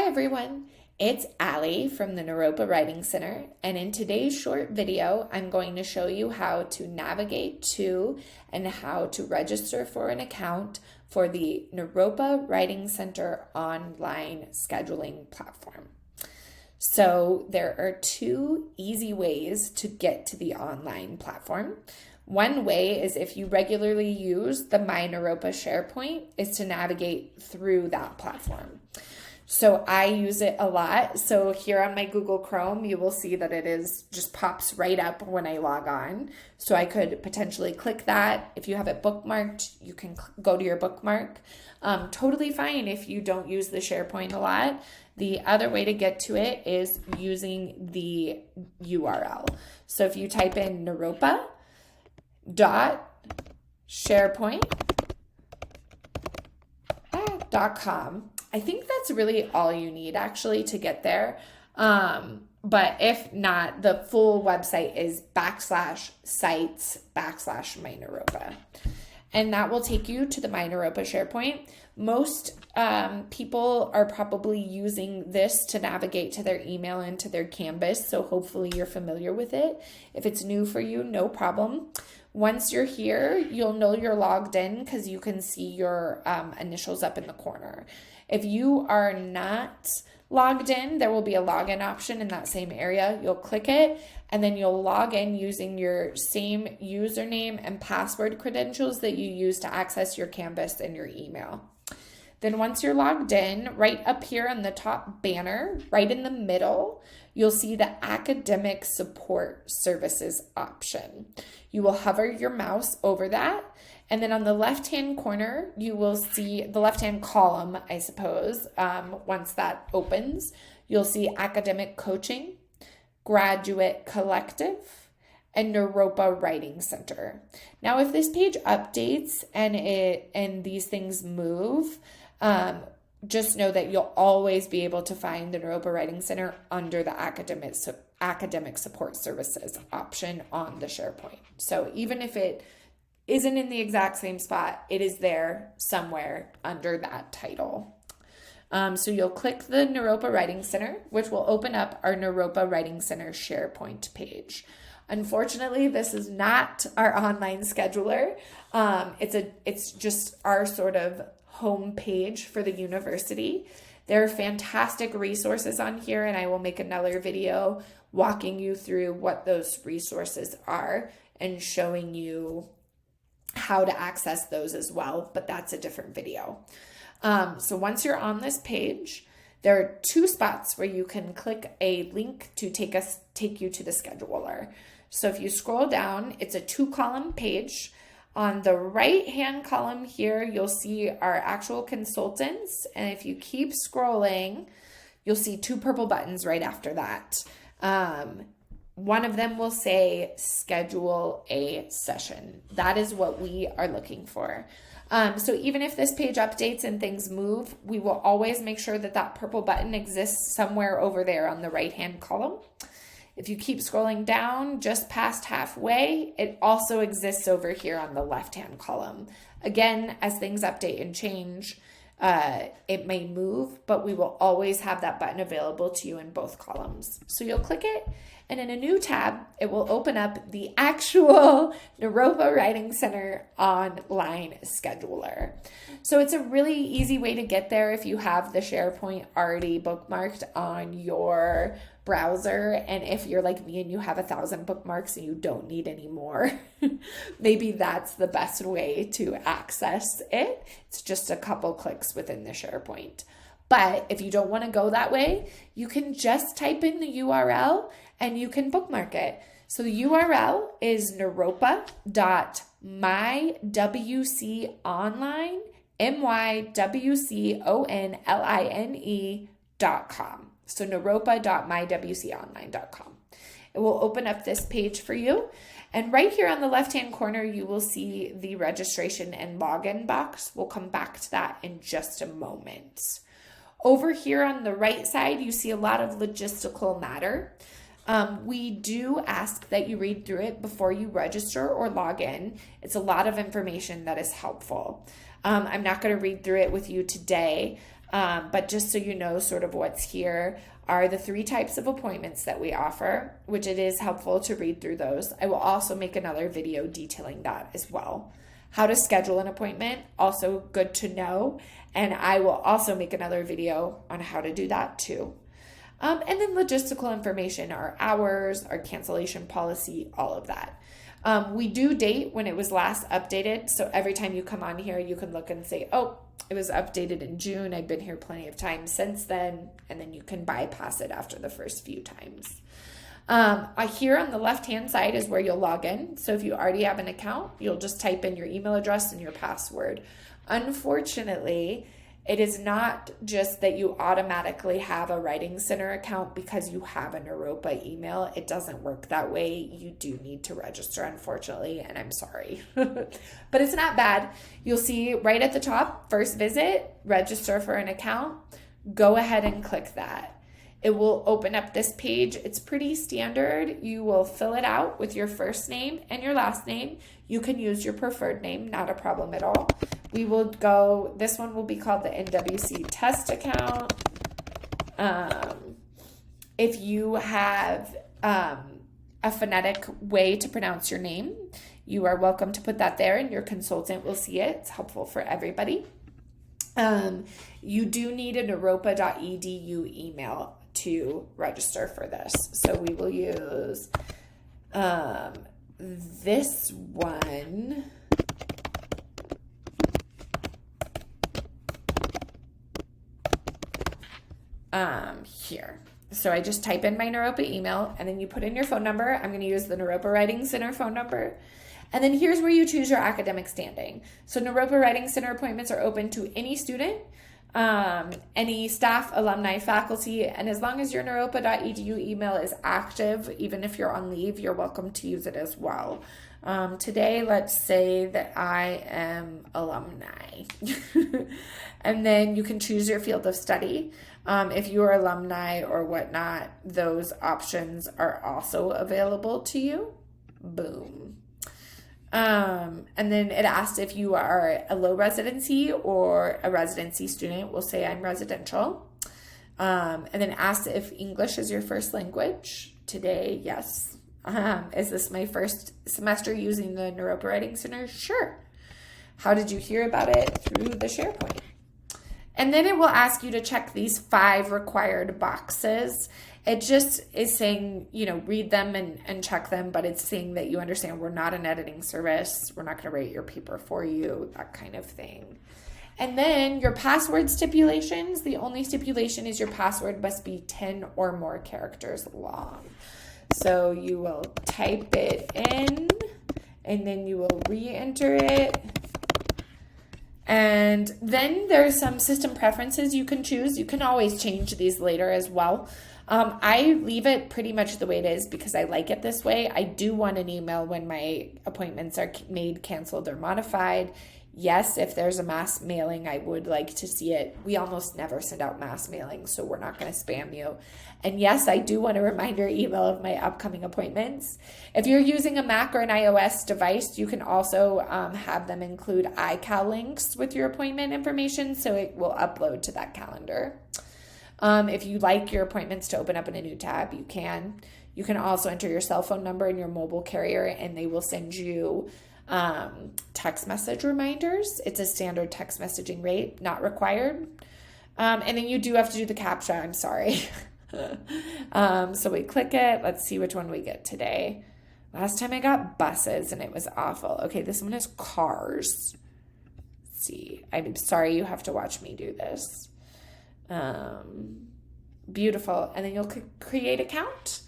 everyone, it's Allie from the Naropa Writing Center, and in today's short video, I'm going to show you how to navigate to and how to register for an account for the Naropa Writing Center online scheduling platform. So there are two easy ways to get to the online platform. One way is if you regularly use the My Naropa SharePoint is to navigate through that platform. So I use it a lot. So here on my Google Chrome, you will see that it is just pops right up when I log on. So I could potentially click that. If you have it bookmarked, you can go to your bookmark. Totally fine if you don't use the SharePoint a lot. The other way to get to it is using the URL. So if you type in naropa.sharepoint.com, I think that's really all you need actually to get there. But if not, the full website is /sites/MyNaropa. And that will take you to the My Naropa SharePoint. Most people are probably using this to navigate to their email and to their Canvas, so hopefully you're familiar with it. If it's new for you, no problem. Once you're here, you'll know you're logged in because you can see your initials up in the corner. If you are not logged in, there will be a login option in that same area. You'll click it, and then you'll log in using your same username and password credentials that you use to access your Canvas and your email. Then once you're logged in, right up here on the top banner, right in the middle, you'll see the Academic Support Services option. You will hover your mouse over that, and then on the left-hand corner, you will see the left-hand column, I suppose. Once that opens, you'll see Academic Coaching, Graduate Collective, and Naropa Writing Center. Now, if this page updates and these things move, just know that you'll always be able to find the Naropa Writing Center under the Academic Support Services option on the SharePoint. So even if it isn't in the exact same spot, it is there somewhere under that title. So you'll click the Naropa Writing Center, which will open up our Naropa Writing Center SharePoint page. Unfortunately, this is not our online scheduler. It's just our sort of home page for the university. There are fantastic resources on here, and I will make another video walking you through what those resources are and showing you how to access those as well, but that's a different video. So once you're on this page, there are two spots where you can click a link to take you to the scheduler. So if you scroll down, it's a 2-column page. On the right-hand column here, you'll see our actual consultants, and if you keep scrolling, you'll see 2 purple buttons right after that. One of them will say schedule a session. That is what we are looking for. So even if this page updates and things move, we will always make sure that that purple button exists somewhere over there on the right-hand column. If you keep scrolling down just past halfway, it also exists over here on the left-hand column. Again, as things update and change, it may move, but we will always have that button available to you in both columns. So you'll click it, and in a new tab, it will open up the actual Naropa Writing Center online scheduler. So it's a really easy way to get there if you have the SharePoint already bookmarked on your browser, and if you're like me and you have 1,000 bookmarks and you don't need any more, maybe that's the best way to access it. It's just a couple clicks within the SharePoint. But if you don't want to go that way, you can just type in the URL and you can bookmark it. So the URL is naropa.mywconline, mywconline.com. So naropa.mywconline.com. It will open up this page for you. And right here on the left-hand corner, you will see the registration and login box. We'll come back to that in just a moment. Over here on the right side, you see a lot of logistical matter. We do ask that you read through it before you register or log in. It's a lot of information that is helpful. I'm not going to read through it with you today, But just so you know sort of what's here are the 3 types of appointments that we offer, which it is helpful to read through those. I will also make another video detailing that as well. How to schedule an appointment, also good to know. And I will also make another video on how to do that too. And then logistical information, our hours, our cancellation policy, all of that. We do date when it was last updated. So every time you come on here, you can look and say, oh, it was updated in June. I've been here plenty of time since then. And then you can bypass it after the first few times. Here on the left-hand side is where you'll log in. So if you already have an account, you'll just type in your email address and your password. Unfortunately, it is not just that you automatically have a Writing Center account because you have a Naropa email. It doesn't work that way. You do need to register, unfortunately, and I'm sorry. But it's not bad. You'll see right at the top, first visit, register for an account. Go ahead and click that. It will open up this page. It's pretty standard. You will fill it out with your first name and your last name. You can use your preferred name, not a problem at all. We will go, this one will be called the NWC test account. If you have a phonetic way to pronounce your name, you are welcome to put that there and your consultant will see it. It's helpful for everybody. You do need a naropa.edu email to register for this. So we will use this one. Here. So I just type in my Naropa email and then you put in your phone number. I'm going to use the Naropa Writing Center phone number. And then here's where you choose your academic standing. So Naropa Writing Center appointments are open to any student, any staff, alumni, faculty, and as long as your naropa.edu email is active, even if you're on leave, you're welcome to use it as well. Today, let's say that I am alumni. And then you can choose your field of study. If you are alumni or whatnot, those options are also available to you. Boom. And then it asks if you are a low residency or a residency student. We'll say I'm residential. And then asks if English is your first language. Today, yes. Is this my first semester using the Naropa Writing Center? Sure. How did you hear about it? Through the SharePoint. And then it will ask you to check these 5 required boxes. It just is saying, read them and check them, but it's saying that you understand we're not an editing service. We're not going to rate your paper for you, that kind of thing. And then your password stipulations, the only stipulation is your password must be 10 or more characters long. So you will type it in and then you will re-enter it. And then there's some system preferences you can choose. You can always change these later as well. I leave it pretty much the way it is because I like it this way. I do want an email when my appointments are made, canceled, or modified. Yes, if there's a mass mailing, I would like to see it. We almost never send out mass mailings, so we're not going to spam you. And yes, I do want a reminder email of my upcoming appointments. If you're using a Mac or an iOS device, you can also have them include iCal links with your appointment information, so it will upload to that calendar. If you like your appointments to open up in a new tab, you can. You can also enter your cell phone number and your mobile carrier, and they will send you text message reminders. It's a standard text messaging rate, not required. And then you do have to do the CAPTCHA. I'm sorry. So we click it. Let's see which one we get today. Last time I got buses and it was awful. Okay, this one is cars. Let's see. I'm sorry you have to watch me do this. Beautiful. And then you'll create account.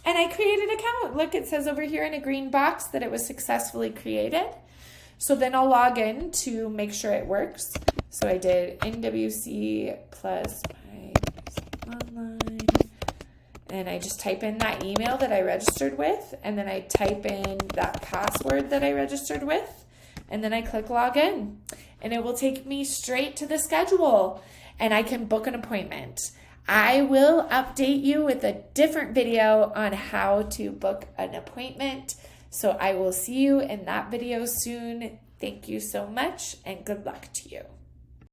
And I created an account. Look, it says over here in a green box that it was successfully created. So then I'll log in to make sure it works. So I did NWC plus my online. And I just type in that email that I registered with. And then I type in that password that I registered with. And then I click log in. And it will take me straight to the schedule. And I can book an appointment. I will update you with a different video on how to book an appointment. So I will see you in that video soon. Thank you so much and good luck to you.